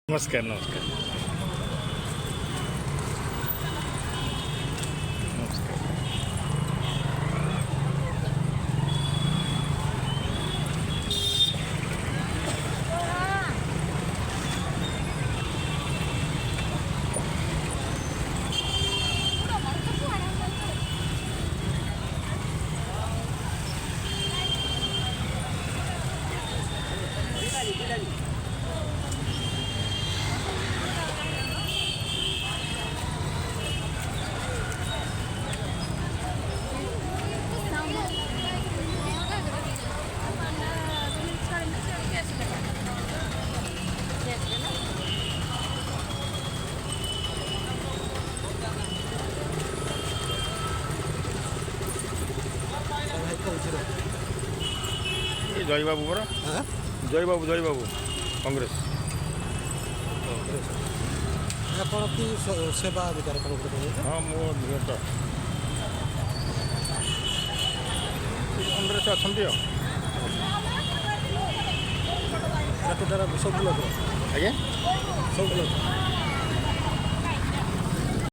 नमस्कार नमस्कार नमस्कार. ଜୟବାବୁ ପରା ଜୟବାବୁ କଂଗ୍ରେସ ଆପଣ କି ସେବା ଅଧିକାର ହଁ ମୋ ତ କଂଗ୍ରେସ ଅଛନ୍ତି ଆଉ ସବୁ ବ୍ଲକ ଆଜ୍ଞା ସବୁ ବ୍ଲକ